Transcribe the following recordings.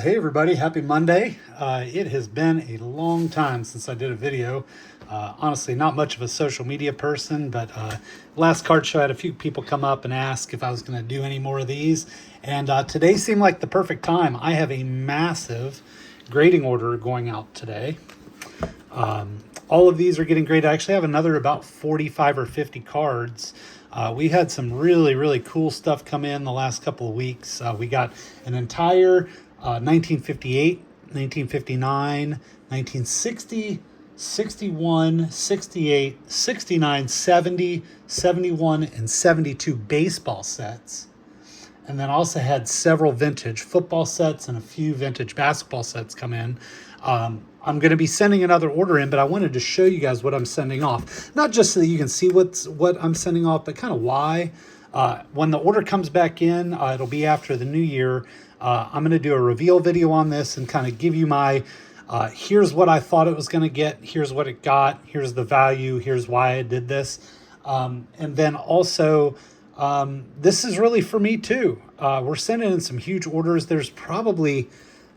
Hey everybody, happy Monday. It has been a long time since I did a video. Honestly, not much of a social media person, but last card show I had a few people come up and ask if I was going to do any more of these. And today seemed like the perfect time. I have a massive grading order going out today. All of these are getting graded. I actually have another about 45 or 50 cards. We had some really cool stuff come in the last couple of weeks. We got an entire 1958, 1959, 1960, 61, 68, 69, 70, 71, and 72 baseball sets. And then also had several vintage football sets and a few vintage basketball sets come in. I'm going to be sending another order in, but I wanted to show you guys what I'm sending off. Not just so that you can see what I'm sending off, but kind of why. When the order comes back in, it'll be after the new year. I'm going to do a reveal video on this and kind of give you my, here's what I thought it was going to get. Here's what it got. Here's the value. Here's why I did this. And then also, this is really for me too. We're sending in some huge orders. There's probably,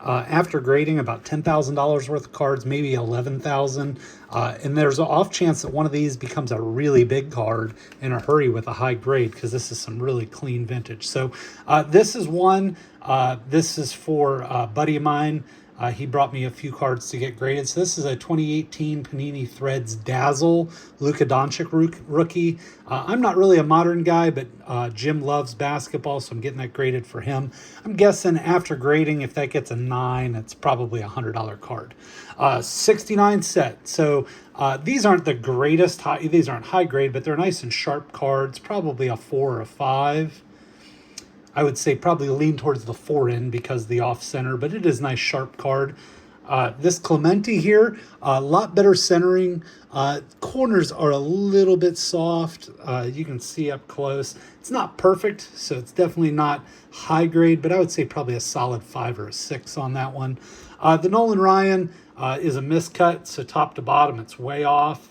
after grading, about $10,000 worth of cards, maybe 11,000. And there's an off chance that one of these becomes a really big card in a hurry with a high grade, because this is some really clean vintage. So this is one. This is for a buddy of mine. He brought me a few cards to get graded. So this is a 2018 Panini Threads Dazzle Luka Doncic rookie. I'm not really a modern guy, but Jim loves basketball, so I'm getting that graded for him. I'm guessing after grading, if that gets a 9, it's probably a $100 card. 69 set. So these aren't the greatest, these aren't high grade, but they're nice and sharp cards, probably a 4 or a 5. I would say probably lean towards the 4 end because the off center, but it is a nice sharp card. This Clemente here, a lot better centering. Corners are a little bit soft. You can see up close. It's not perfect, so it's definitely not high grade, but I would say probably a solid 5 or a 6 on that one. The Nolan Ryan is a miscut, so top to bottom, it's way off.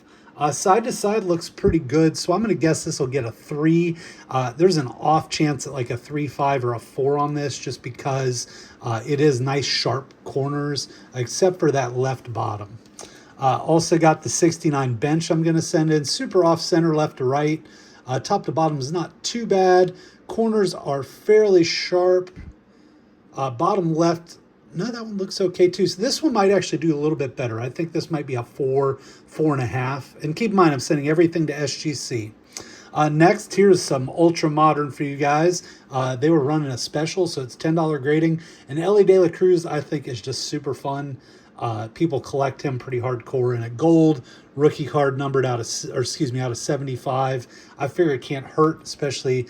Side to side looks pretty good, so I'm going to guess this will get a 3. There's an off chance at like a 3, 5, or a 4 on this, just because it is nice sharp corners, except for that left bottom. Also got the 69 bench I'm going to send in. Super off center left to right. Top to bottom is not too bad. Corners are fairly sharp. Bottom left, no, that one looks okay too. So this one might actually do a little bit better. I think this might be a 4, 4.5. And keep in mind, I'm sending everything to SGC. Next, here's some ultra modern for you guys. They were running a special, so it's $10 grading. And Ellie De La Cruz, I think, is just super fun. People collect him pretty hardcore in a gold rookie card numbered out of 75. I figure it can't hurt, especially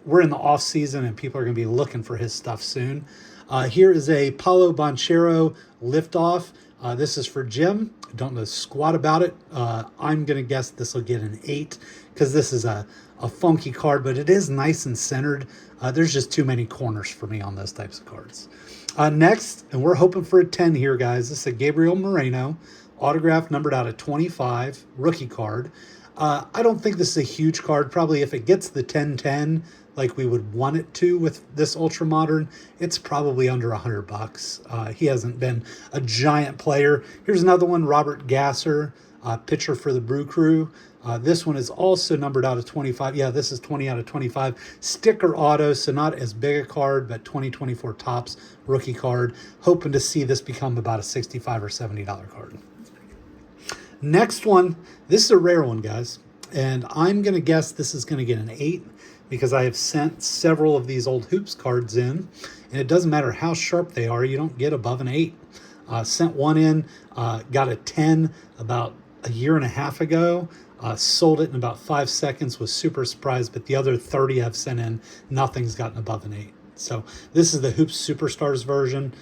we're in the off season and people are going to be looking for his stuff soon. Here is a Paulo Banchero liftoff. This is for Jim. I don't know squat about it. I'm going to guess this will get an 8 because this is a funky card, but it is nice and centered. There's just too many corners for me on those types of cards. Next, and we're hoping for a 10 here, guys. This is a Gabriel Moreno, autograph numbered out of 25, rookie card. I don't think this is a huge card. Probably if it gets the 10-10, like we would want it to with this ultra modern, it's probably under $100. He hasn't been a giant player. Here's another one, Robert Gasser, pitcher for the Brew Crew. This one is also numbered out of 25. Yeah, this is 20 out of 25. Sticker auto, so not as big a card, but 2024 Topps rookie card. Hoping to see this become about a $65 or $70 card. Next one, this is a rare one, guys. And I'm going to guess this is going to get an 8 because I have sent several of these old Hoops cards in. And it doesn't matter how sharp they are, you don't get above an 8. Sent one in, got a 10 about a year and a half ago. Sold it in about 5 seconds, was super surprised, but the other 30 I've sent in, nothing's gotten above an 8. So this is the Hoops Superstars version.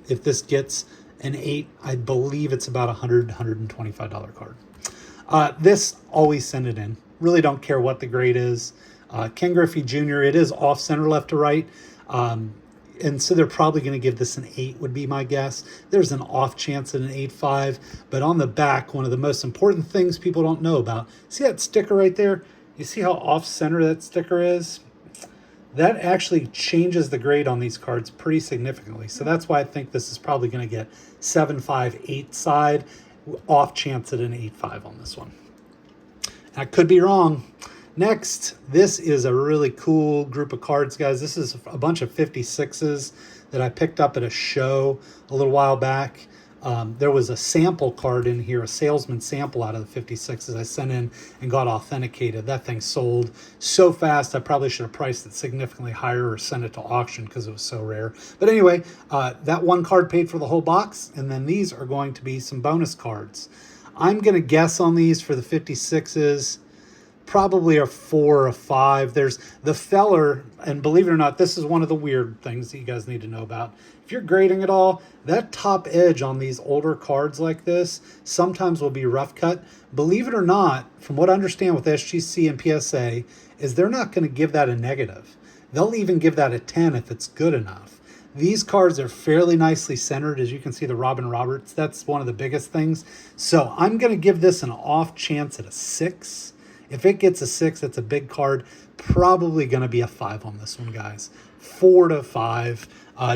If this gets an 8, I believe it's about $100, $125 card. This, always send it in. Really don't care what the grade is. Ken Griffey Jr., it is off center left to right. And so they're probably going to give this an 8 would be my guess. There's an off chance at an 8.5, but on the back, one of the most important things people don't know about, see that sticker right there? You see how off center that sticker is? that actually changes the grade on these cards pretty significantly. So that's why I think this is probably going to get 7.5, 8 side, off chance at an 8.5 on this one. I could be wrong. Next, this is a really cool group of cards, guys. This is a bunch of 56s that I picked up at a show a little while back. There was a sample card in here, a salesman sample out of the 56s I sent in and got authenticated. That thing sold so fast, I probably should have priced it significantly higher or sent it to auction because it was so rare. But anyway, that one card paid for the whole box, and then these are going to be some bonus cards. I'm going to guess on these for the 56s, probably a 4 or a 5. There's the feller, and believe it or not, this is one of the weird things that you guys need to know about. If you're grading it all, that top edge on these older cards like this sometimes will be rough cut. Believe it or not, from what I understand with SGC and PSA, is they're not going to give that a negative. They'll even give that a 10 if it's good enough. These cards are fairly nicely centered. As you can see, the Robin Roberts, that's one of the biggest things. So I'm going to give this an off chance at a 6. If it gets a 6, it's a big card. Probably going to be a 5 on this one, guys. 4 to 5.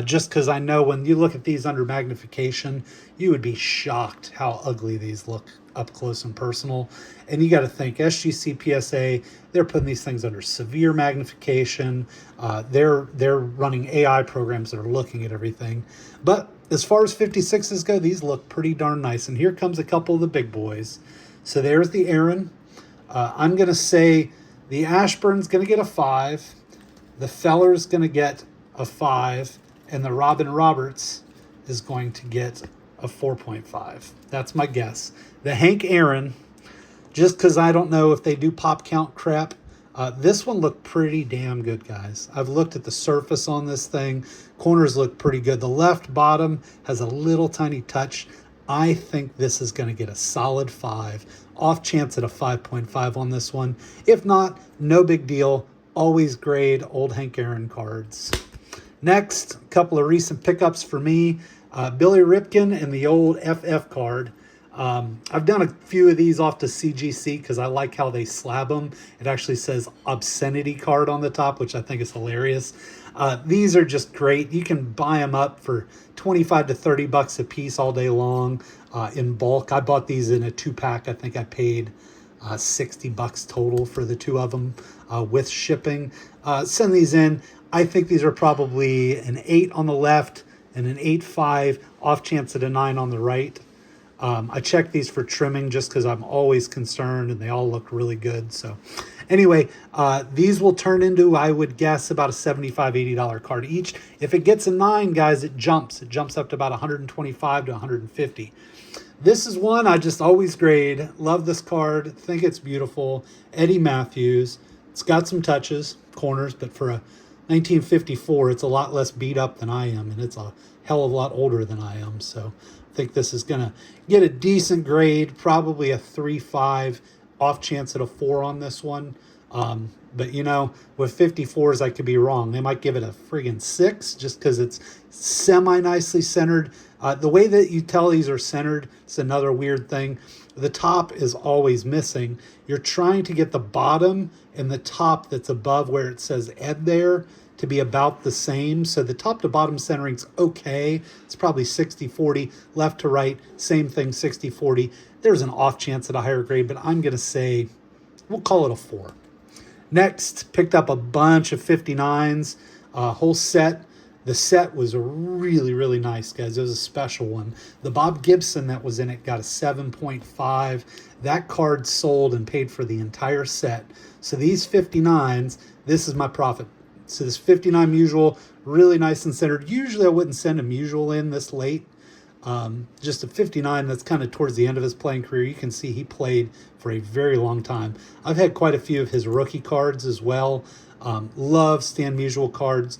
Just because I know when you look at these under magnification, you would be shocked how ugly these look up close and personal. And you got to think, SGC, PSA, they're putting these things under severe magnification. They're running AI programs that are looking at everything. But as far as 56s go, these look pretty darn nice. And here comes a couple of the big boys. So there's the Aaron. I'm going to say the Ashburn's going to get a 5. The Feller's going to get a 5. And the Robin Roberts is going to get a 4.5. That's my guess. The Hank Aaron, just because I don't know if they do pop count crap, this one looked pretty damn good, guys. I've looked at the surface on this thing. Corners look pretty good. The left bottom has a little tiny touch. I think this is going to get a solid 5. Off chance at a 5.5 on this one. If not, no big deal. Always grade old Hank Aaron cards. Next, a couple of recent pickups for me. Billy Ripken and the old FF card. I've done a few of these off to CGC because I like how they slab them. It actually says obscenity card on the top, which I think is hilarious. These are just great. You can buy them up for 25 to 30 bucks a piece all day long in bulk. I bought these in a 2-pack. I think I paid 60 bucks total for the 2 of them with shipping. Send these in. I think these are probably an 8 on the left and an 8.5, off chance at a 9 on the right. I check these for trimming just because I'm always concerned, and they all look really good. So anyway, these will turn into, I would guess, about a $75, $80 card each. If it gets a 9, guys, it jumps. It jumps up to about 125 to 150. This is one I just always grade. Love this card. Think it's beautiful. Eddie Matthews. It's got some touches, corners, but for a 1954, it's a lot less beat up than I am, and it's a hell of a lot older than I am. So I think this is going to get a decent grade, probably a 3.5, off chance at a 4 on this one. But, you know, with 54s, I could be wrong. They might give it a friggin' 6 just because it's semi-nicely centered. The way that you tell these are centered, it's another weird thing. The top is always missing. You're trying to get the bottom and the top that's above where it says Ed there to be about the same. So the top to bottom centering's okay. It's probably 60-40, left to right, same thing, 60-40. There's an off chance at a higher grade, but I'm going to say, we'll call it a 4. Next, picked up a bunch of 59s, a whole set. The set was really, really nice, guys. It was a special one. The Bob Gibson that was in it got a 7.5. That card sold and paid for the entire set. So these 59s, this is my profit. So this 59 Musial, really nice and centered. Usually I wouldn't send a Musial in this late. Just a 59 that's kind of towards the end of his playing career. You can see he played for a very long time. I've had quite a few of his rookie cards as well. Love Stan Musial cards.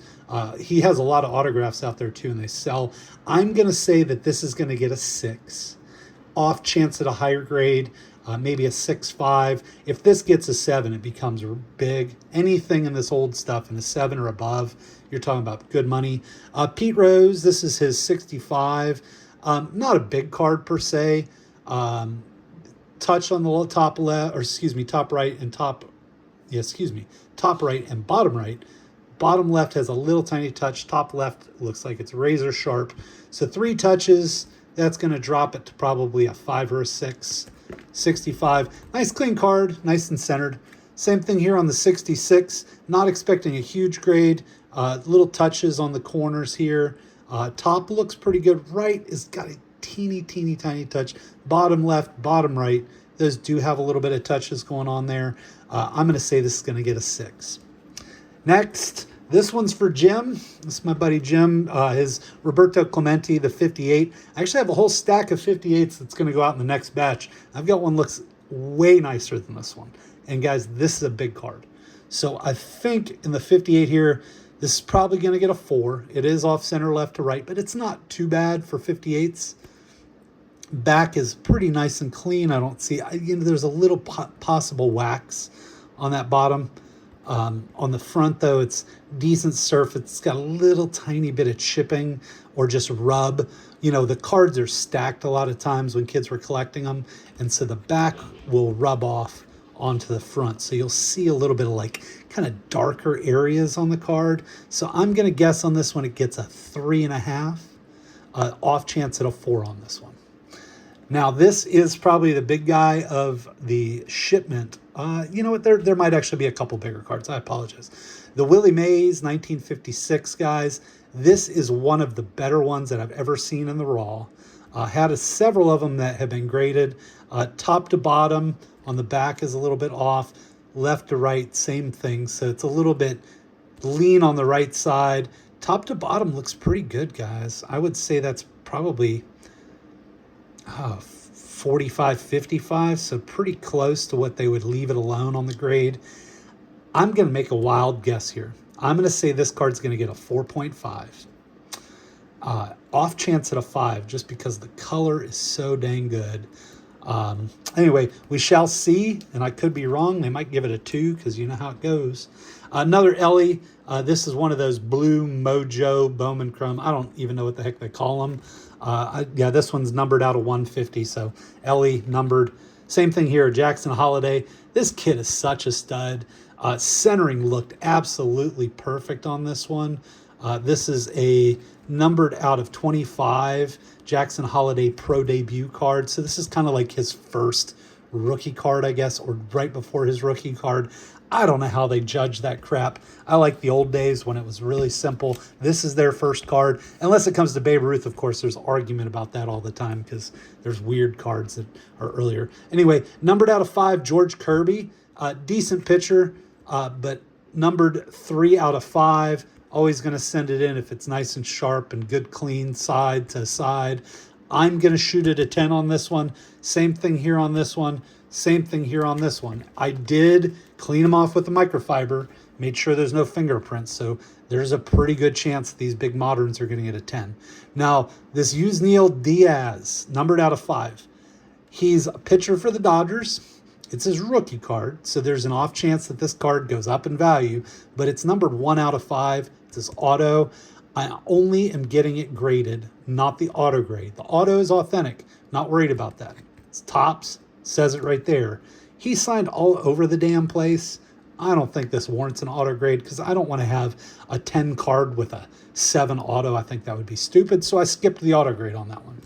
He has a lot of autographs out there too, and they sell. I'm going to say that this is going to get a 6. Off chance at a higher grade, maybe a 6.5. If this gets a 7, it becomes big. Anything in this old stuff in a 7 or above, you're talking about good money. Pete Rose, this is his 65. Not a big card per se. Touch on the top left, or excuse me, top right and top right and bottom right. Bottom left has a little tiny touch. Top left looks like it's razor sharp. So 3 touches, that's going to drop it to probably a 5 or a 6. 65. Nice clean card, nice and centered. Same thing here on the 66. Not expecting a huge grade. Little touches on the corners here. Top looks pretty good. Right has got a teeny tiny touch. Bottom left, bottom right, those do have a little bit of touches going on there. I'm going to say this is going to get a 6. Next, this one's for Jim. This is my buddy Jim. His Roberto Clemente, the 58. I actually have a whole stack of 58s that's going to go out in the next batch. I've got one that looks way nicer than this one. And guys, this is a big card. So I think in the 58 here, this is probably going to get a 4. It is off center left to right, but it's not too bad for 58s. Back is pretty nice and clean. I don't see, there's a little possible wax on that bottom. On the front, though, it's decent surf. It's got a little tiny bit of chipping or just rub. The cards are stacked a lot of times when kids were collecting them, and so the back will rub off onto the front. So you'll see a little bit of like kind of darker areas on the card. So I'm going to guess on this one it gets a 3.5. Off chance at a 4 on this one. Now, this is probably the big guy of the shipment. You know what? There might actually be a couple bigger cards. I apologize. The Willie Mays 1956, guys. This is one of the better ones that I've ever seen in the Raw. Had several of them that have been graded. Top to bottom on the back is a little bit off. Left to right, same thing. So it's a little bit lean on the right side. Top to bottom looks pretty good, guys. I would say that's probably 45, 55, so pretty close to what they would leave it alone on the grade. I'm going to make a wild guess here. I'm going to say this card's going to get a 4.5. Off chance at a 5, just because the color is so dang good. Anyway, we shall see, and I could be wrong. They might give it a 2 because you know how it goes. Another Ellie. This is one of those blue Mojo Bowman Chrome. I don't even know what the heck they call them. Yeah, this one's numbered out of 150, so Ellie numbered. Same thing here, Jackson Holiday. This kid is such a stud. Centering looked absolutely perfect on this one. This is a numbered out of 25 Jackson Holiday Pro Debut card. So this is kind of like his first rookie card, I guess, or right before his rookie card. I don't know how they judge that crap. I like the old days when it was really simple. This is their first card. Unless it comes to Babe Ruth, of course, there's argument about that all the time because there's weird cards that are earlier. Anyway, numbered out of 5, George Kirby. Decent pitcher, but numbered 3 out of 5. Always going to send it in if it's nice and sharp and good clean side to side. I'm going to shoot it a 10 on this one. Same thing here on this one. Same thing here on this one. I did clean them off with the microfiber, made sure there's no fingerprints, so there's a pretty good chance these big moderns are going to get a 10. Now, this Yusniel Diaz, numbered out of 5. He's a pitcher for the Dodgers. It's his rookie card, so there's an off chance that this card goes up in value, but it's numbered 1 out of 5. It's his auto. I only am getting it graded, not the auto grade. The auto is authentic. Not worried about that. It's tops. Says it right there. He signed all over the damn place. I don't think this warrants an auto grade because I don't want to have a 10 card with a 7 auto. I think that would be stupid, so I skipped the auto grade on that one.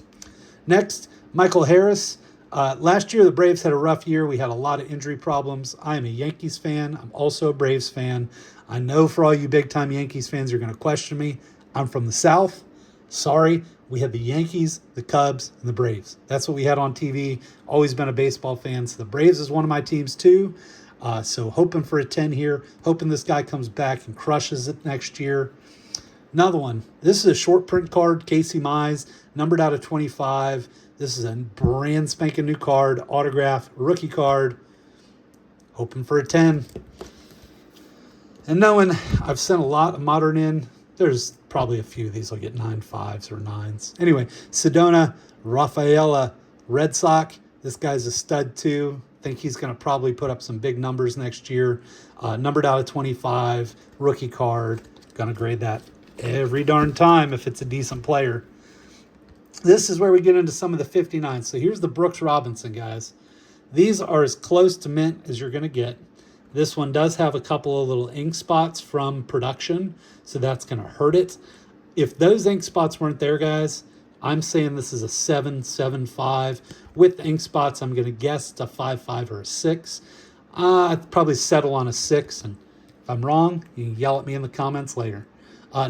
Next, Michael Harris. Last year, the Braves had a rough year. We had a lot of injury problems. I am a Yankees fan. I'm also a Braves fan. I know for all you big-time Yankees fans, you're going to question me. I'm from the South. Sorry. We had the Yankees, the Cubs, and the Braves. That's what we had on TV. Always been a baseball fan. So the Braves is one of my teams too. So hoping for a 10 here. Hoping this guy comes back and crushes it next year. Another one. This is a short print card. Casey Mize, numbered out of 25. This is a brand spanking new card. Autograph, rookie card. Hoping for a 10. And knowing I've sent a lot of modern in, there's probably a few of these will get 9.5s or 9s. Anyway, Sedona, Rafaela, Red Sox. This guy's a stud too. Think he's going to probably put up some big numbers next year. Numbered out of 25, rookie card. Going to grade that every darn time if it's a decent player. This is where we get into some of the 59s. So here's the Brooks Robinson, guys. These are as close to mint as you're going to get. This one does have a couple of little ink spots from production, so that's going to hurt it. If those ink spots weren't there, guys, I'm saying this is a 7.75. With ink spots, I'm going to guess it's a 5.5 or a 6. I'd probably settle on a 6, and if I'm wrong, you can yell at me in the comments later.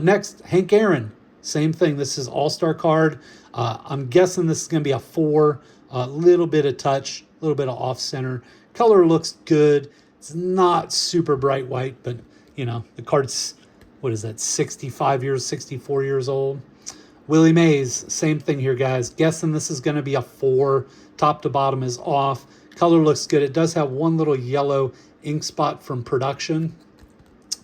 Next, Hank Aaron. Same thing. This is all-star card. I'm guessing this is going to be a 4. A little bit of touch, a little bit of off-center. Color looks good. It's not super bright white, but, you know, the card's, what is that, 65 years, 64 years old. Willie Mays, same thing here, guys. Guessing this is going to be a 4. Top to bottom is off. Color looks good. It does have one little yellow ink spot from production.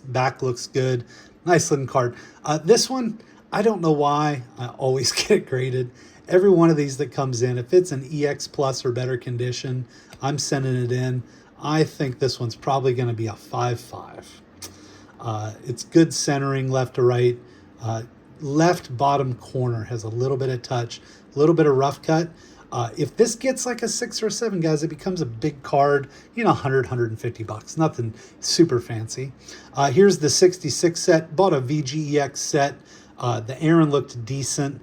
Back looks good. Nice looking card. This one, I don't know why I always get it graded. Every one of these that comes in, if it's an EX Plus or better condition, I'm sending it in. I think this one's probably going to be a 5.5. It's good centering left to right. Left bottom corner has a little bit of touch, a little bit of rough cut. If this gets like a 6 or a 7, guys, it becomes a big card, you know, 100, 150 bucks. Nothing super fancy. Here's the 66 set. Bought a VGEX set. The Aaron looked decent.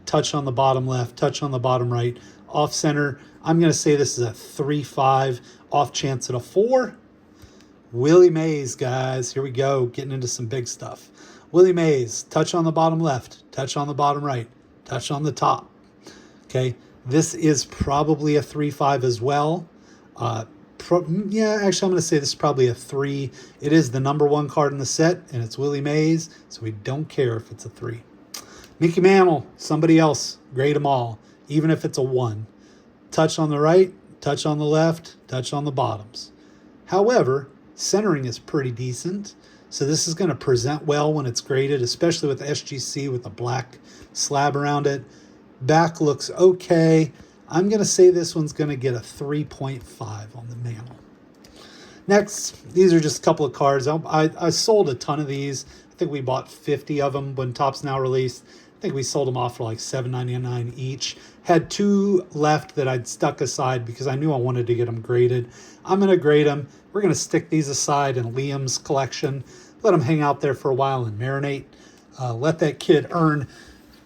Touch on the bottom left, touch on the bottom right, off center. I'm going to say this is a 3.5, off chance at a 4. Willie Mays, guys. Here we go, getting into some big stuff. Willie Mays, touch on the bottom left, touch on the bottom right, touch on the top. Okay, this is probably a 3.5 as well. Yeah, actually, I'm going to say this is probably a 3. It is the number 1 card in the set, and it's Willie Mays, so we don't care if it's a 3. Mickey Mantle, somebody else, grade them all, even if it's a 1. Touch on the right, touch on the left, touch on the bottoms. However, centering is pretty decent, so this is going to present well when it's graded, especially with SGC with a black slab around it. Back looks okay. I'm going to say this one's going to get a 3.5 on the Mantle. Next, these are just a couple of cards. I sold a ton of these. I think we bought 50 of them when Topps Now released. I think we sold them off for like $7.99 each. Had 2 left that I'd stuck aside because I knew I wanted to get them graded. I'm going to grade them. We're going to stick these aside in Liam's collection. Let them hang out there for a while and marinate. Let that kid earn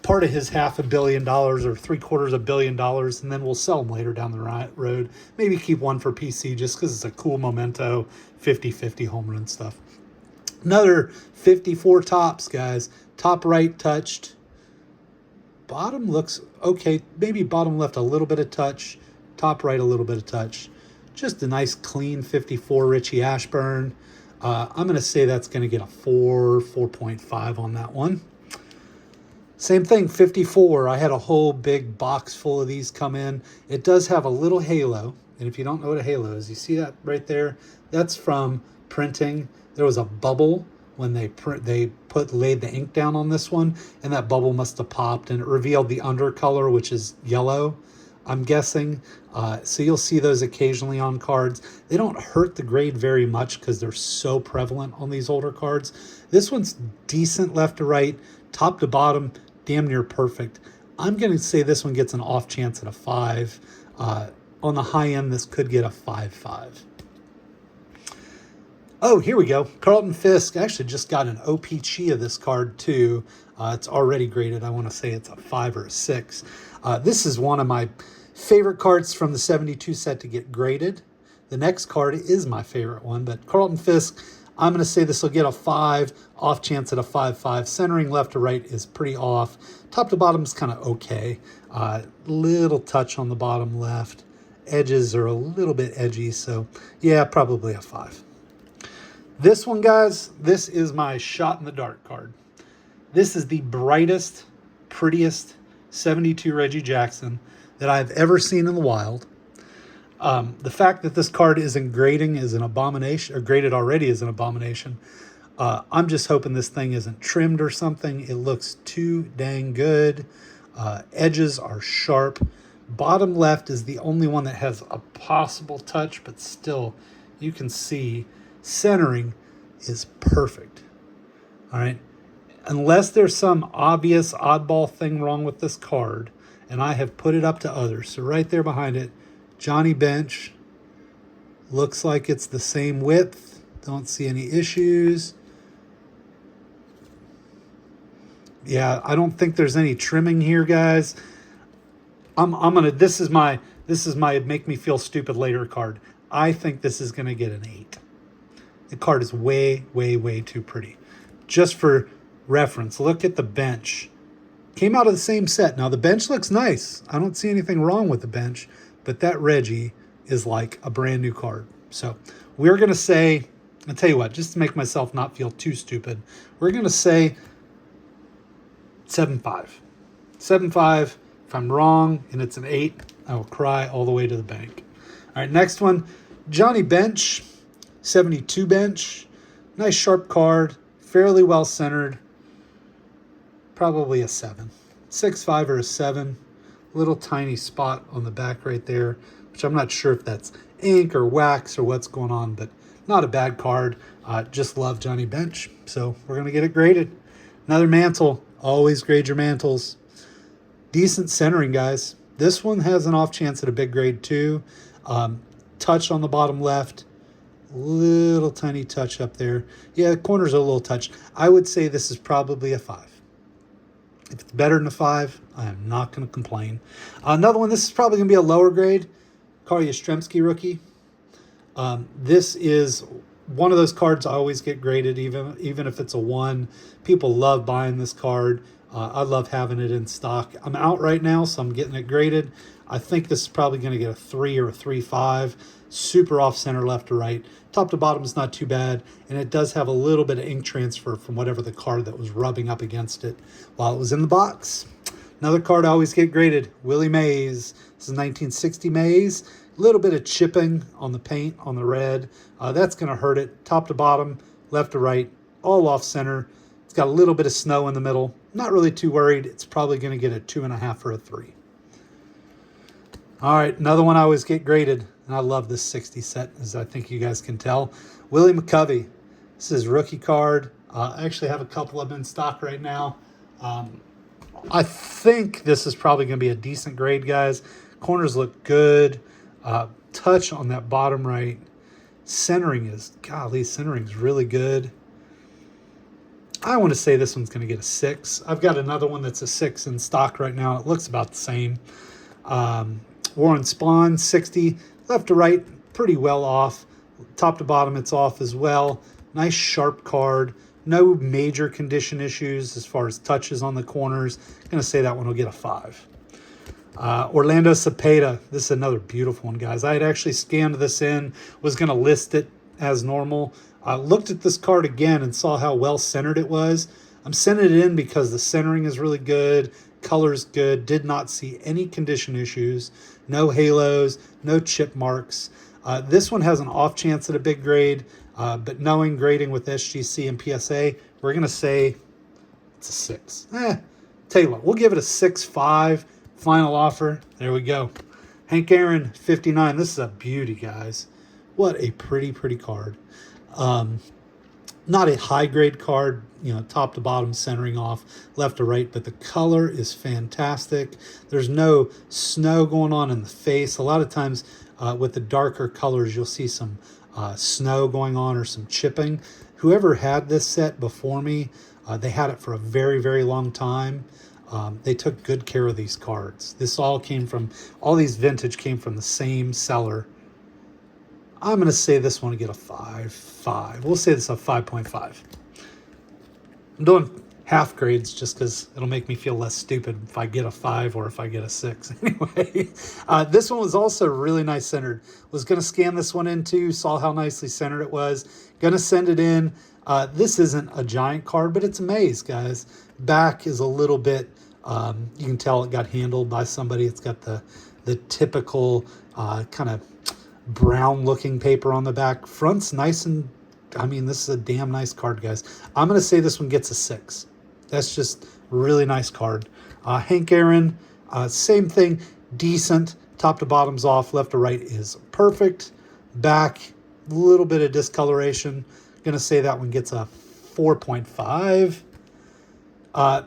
part of his $500 million or $750 million, and then we'll sell them later down the road. Maybe keep one for PC just because it's a cool memento, 50-50 home run stuff. Another 54 Topps, guys. Top right touched. Bottom looks okay. Maybe bottom left a little bit of touch. Top right a little bit of touch. Just a nice clean 54 Richie Ashburn. I'm going to say that's going to get a 4.5 on that one. Same thing, 54. I had a whole big box full of these come in. It does have a little halo. And if you don't know what a halo is, you see that right there? That's from printing. There was a bubble when they laid the ink down on this one, and that bubble must have popped, and it revealed the undercolor, which is yellow, I'm guessing. So you'll see those occasionally on cards. They don't hurt the grade very much because they're so prevalent on these older cards. This one's decent left to right, top to bottom, damn near perfect. I'm going to say this one gets an off chance at a 5. On the high end, this could get a 5.5. Oh, here we go. Carlton Fisk. I actually just got an OPG of this card too. It's already graded. I want to say it's a 5 or a 6. This is one of my favorite cards from the 72 set to get graded. The next card is my favorite one, but Carlton Fisk, I'm going to say this will get a 5, off chance at a 5.5. Centering left to right is pretty off. Top to bottom is kind of okay. Little touch on the bottom left. Edges are a little bit edgy, so yeah, probably a 5. This one, guys, this is my shot in the dark card. This is the brightest, prettiest 72 Reggie Jackson that I've ever seen in the wild. The fact that this card isn't grading is an abomination, or graded already is an abomination. I'm just hoping this thing isn't trimmed or something. It looks too dang good. Edges are sharp. Bottom left is the only one that has a possible touch, but still, you can see centering is perfect. All right. Unless there's some obvious oddball thing wrong with this card, and I have put it up to others. So right there behind it, Johnny Bench, Looks like it's the same width. Don't see any issues. Yeah, I don't think there's any trimming here, guys. I'm gonna. This is my make me feel stupid later card. I think this is gonna get an 8. The card is way, way, way too pretty. Just for reference, look at the bench. Came out of the same set. Now the bench looks nice. I don't see anything wrong with the bench, but that Reggie is like a brand new card. So we're gonna say, I'll tell you what, just to make myself not feel too stupid, we're gonna say 7.5. 7.5. If I'm wrong and it's an 8, I will cry all the way to the bank. All right, next one, Johnny Bench, 72 bench. Nice sharp card, fairly well centered. Probably a 7. 6.5 or a 7. Little tiny spot on the back right there, which I'm not sure if that's ink or wax or what's going on, but not a bad card. Just love Johnny Bench. So we're going to get it graded. Another mantle. Always grade your mantles. Decent centering, guys. This one has an off chance at a big grade too. Touch on the bottom left. Little tiny touch up there. Yeah, the corners are a little touched. I would say this is probably a 5. If it's better than a 5, I am not going to complain. Another one, this is probably going to be a lower grade. Karl Yastrzemski rookie. This is one of those cards I always get graded, even if it's a 1. People love buying this card. I love having it in stock. I'm out right now, so I'm getting it graded. I think this is probably going to get a 3 or a 3.5. Super off center left to right. Top to bottom is not too bad, and it does have a little bit of ink transfer from whatever the card that was rubbing up against it while it was in the box. Another card I always get graded, Willie Mays. This is 1960 Mays. A little bit of chipping on the paint, on the red. That's going to hurt it. Top to bottom, left to right, all off center. It's got a little bit of snow in the middle. Not really too worried. It's probably going to get a 2.5 or a 3. All right, another one I always get graded, and I love this 60 set, as I think you guys can tell. Willie McCovey. This is rookie card. I actually have a couple of them in stock right now. I think this is probably going to be a decent grade, guys. Corners look good. Touch on that bottom right. Centering is really good. I want to say this one's going to get a 6. I've got another one that's a 6 in stock right now. It looks about the same. Warren Spahn, 60. Left to right, pretty well off. Top to bottom, it's off as well. Nice sharp card. No major condition issues as far as touches on the corners. I'm going to say that one will get a 5. Orlando Cepeda. This is another beautiful one, guys. I had actually scanned this in, was going to list it as normal. I looked at this card again and saw how well centered it was. I'm sending it in because the centering is really good. Color's good. Did not see any condition issues. No halos, no chip marks. This one has an off chance at a big grade, but knowing grading with SGC and PSA, we're going to say it's a 6. Tell you what, we'll give it a 6.5. Final offer. There we go. Hank Aaron, 59. This is a beauty, guys. What a pretty, pretty card. Not a high grade card, top to bottom centering off left to right, but the color is fantastic. There's no snow going on in the face. A lot of times with the darker colors, you'll see some snow going on or some chipping. Whoever had this set before me, they had it for a very, very long time. They took good care of these cards. All these vintage came from the same seller. I'm going to say this one will get a 5. We'll say this a 5.5. I'm doing half grades just because it'll make me feel less stupid if I get a 5 or if I get a 6. Anyway, this one was also really nice centered. Was going to scan this one in too, saw how nicely centered it was. Going to send it in. This isn't a giant card, but it's a maze, guys. Back is a little bit, you can tell it got handled by somebody. It's got the typical kind of brown looking paper on the back. Front's nice, and this is a damn nice card, guys. I'm going to say this one gets a 6. That's just really nice card. Hank Aaron, same thing, decent. Top to bottom's off, left to right is perfect. Back, a little bit of discoloration. Going to say that one gets a 4.5.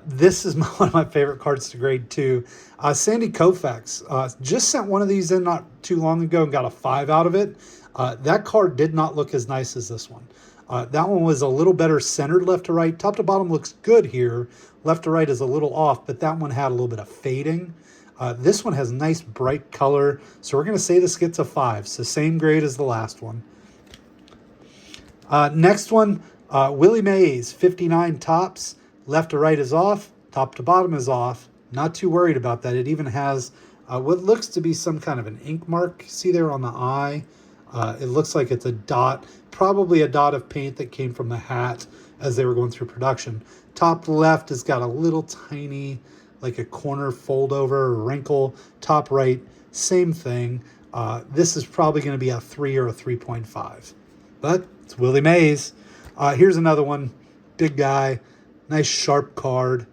This is one of my favorite cards to grade too. Sandy Koufax just sent one of these in not too long ago and got a 5 out of it. That card did not look as nice as this one. That one was a little better centered left to right. Top to bottom looks good here. Left to right is a little off, but that one had a little bit of fading. This one has nice bright color, so we're going to say this gets a 5. So same grade as the last one. Next one, Willie Mays, 59 tops. Left to right is off. Top to bottom is off. Not too worried about that. It even has what looks to be some kind of an ink mark. See there on the eye? It looks like it's a dot, probably a dot of paint that came from the hat as they were going through production. Top left has got a little tiny, like a corner fold over or wrinkle. Top right, same thing. This is probably going to be a 3 or a 3.5. But it's Willie Mays. Here's another one. Big guy. Nice sharp card.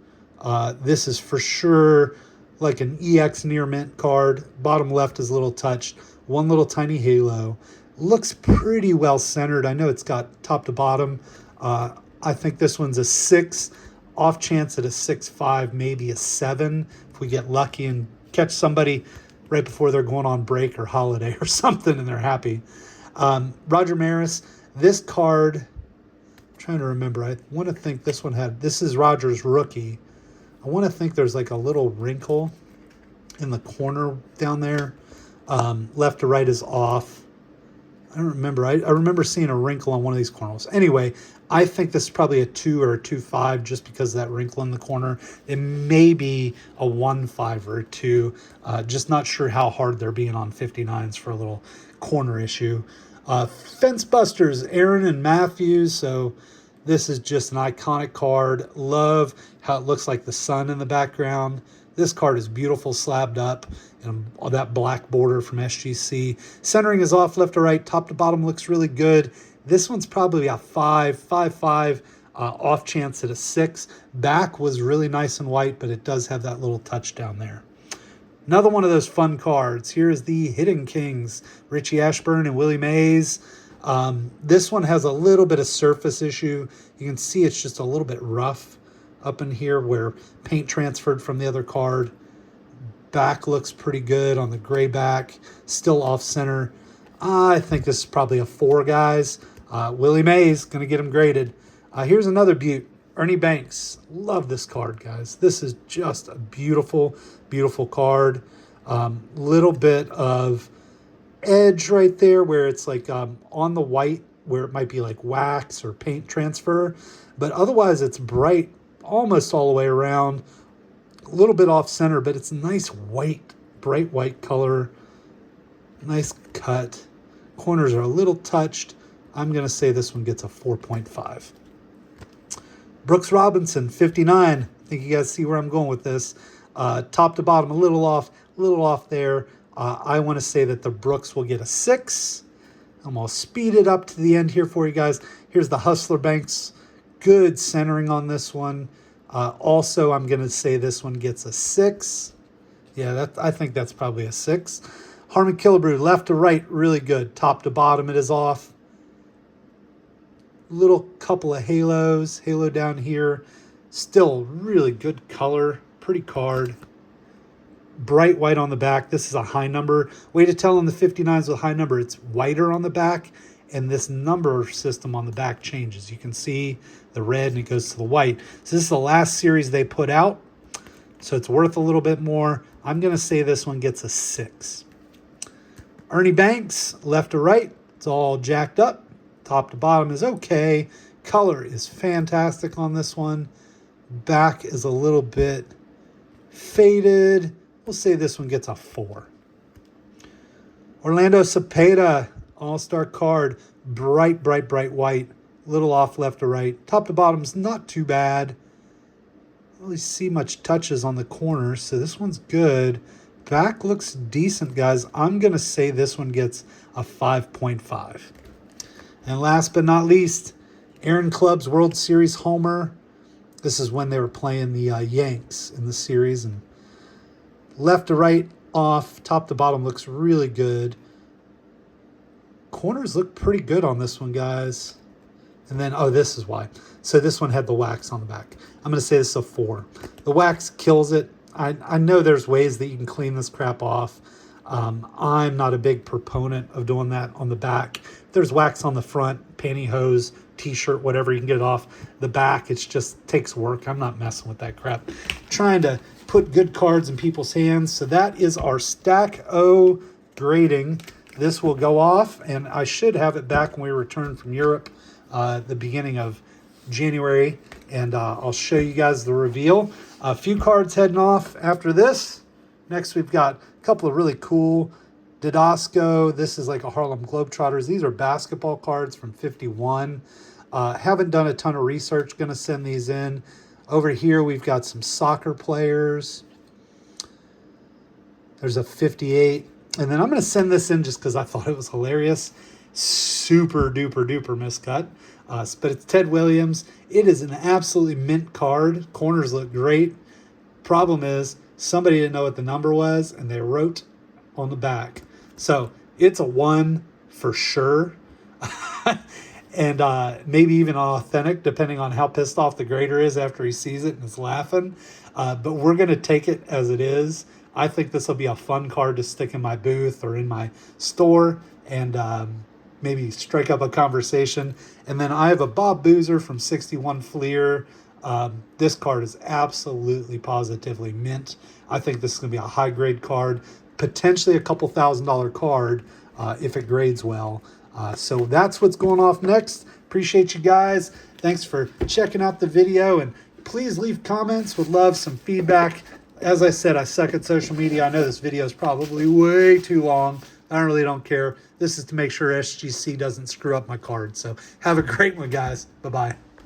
This is for sure like an EX near mint card. Bottom left is a little touched. One little tiny halo. Looks pretty well centered. I know it's got top to bottom. I think this one's a 6. Off chance at a 6.5, maybe a 7 if we get lucky and catch somebody right before they're going on break or holiday or something and they're happy. Roger Maris, this card, I'm trying to remember. I want to think this one had, this is Roger's rookie. I want to think there's like a little wrinkle in the corner down there. Left to right is off. I don't remember. I remember seeing a wrinkle on one of these corners. Anyway, I think this is probably a 2 or a 2.5 just because of that wrinkle in the corner. It may be a 1.5 or a 2. Just not sure how hard they're being on 59s for a little corner issue. Fence Busters, Aaron and Matthews. So this is just an iconic card. Love how it looks like the sun in the background. This card is beautiful, slabbed up, and that black border from SGC. Centering is off left to right. Top to bottom looks really good. This one's probably a 5.5. Off chance at a 6. Back was really nice and white, but it does have that little touch down there. Another one of those fun cards. Here is the Hidden Kings, Richie Ashburn and Willie Mays. This one has a little bit of surface issue. You can see it's just a little bit rough up in here where paint transferred from the other card. Back looks pretty good on the gray back. Still off center. I think this is probably a 4, guys. Willie Mays, going to get him graded. Here's another beaut. Ernie Banks. Love this card, guys. This is just a beautiful, beautiful card. Little bit of edge right there where it's like on the white where it might be like wax or paint transfer. But otherwise it's bright almost all the way around. A little bit off center, but it's nice white, bright white color. Nice cut. Corners are a little touched. I'm going to say this one gets a 4.5. Brooks Robinson, 59. I think you guys see where I'm going with this. Top to bottom, a little off there. I want to say that the Brooks will get a 6. I'm going to speed it up to the end here for you guys. Here's the Hustler Banks. Good centering on this one. Also, I'm going to say this one gets a 6. Yeah, I think that's probably a 6. Harmon Killebrew, left to right, really good. Top to bottom, it is off. Little couple of halos. Halo down here. Still really good color. Pretty card. Bright white on the back. This is a high number. Way to tell on the 59s with high number, it's whiter on the back. And this number system on the back changes. You can see the red and it goes to the white. So this is the last series they put out. So it's worth a little bit more. I'm going to say this one gets a 6. Ernie Banks, left to right. It's all jacked up. Top to bottom is okay. Color is fantastic on this one. Back is a little bit faded. We'll say this one gets a 4. Orlando Cepeda, all-star card. Bright, bright, bright white. Little off left to right. Top to bottom's not too bad. Don't really see much touches on the corners, so this one's good. Back looks decent, guys. I'm going to say this one gets a 5.5. And last but not least, Aaron Club's World Series homer. This is when they were playing the Yanks in the series. And left to right, off. Top to bottom looks really good. Corners look pretty good on this one, guys. And then, oh, this is why. So this one had the wax on the back. I'm going to say this is a 4. The wax kills it. I know there's ways that you can clean this crap off. I'm not a big proponent of doing that on the back. If there's wax on the front, pantyhose, t-shirt, whatever, you can get it off the back. It just takes work. I'm not messing with that crap. Trying to put good cards in people's hands. So that is our Stack O grading. This will go off, and I should have it back when we return from Europe the beginning of January, and I'll show you guys the reveal. A few cards heading off after this. Next, we've got a couple of really cool Didasco. This is like a Harlem Globetrotters. These are basketball cards from 51. Haven't done a ton of research. Going to send these in. Over here, we've got some soccer players. There's a 58. And then I'm going to send this in just because I thought it was hilarious. Super duper duper miscut. But it's Ted Williams. It is an absolutely mint card. Corners look great. Problem is, somebody didn't know what the number was, and they wrote on the back. So it's a 1 for sure. And maybe even authentic, depending on how pissed off the grader is after he sees it and is laughing. But we're going to take it as it is. I think this will be a fun card to stick in my booth or in my store and maybe strike up a conversation. And then I have a Bob Boozer from 61 Fleer. This card is absolutely positively mint. I think this is going to be a high grade card, potentially a couple $1,000 card if it grades well. So that's what's going off next. Appreciate you guys. Thanks for checking out the video, and please leave comments. Would love some feedback. As I said, I suck at social media. I know this video is probably way too long. I really don't care. This is to make sure SGC doesn't screw up my card. So have a great one, guys. Bye-bye.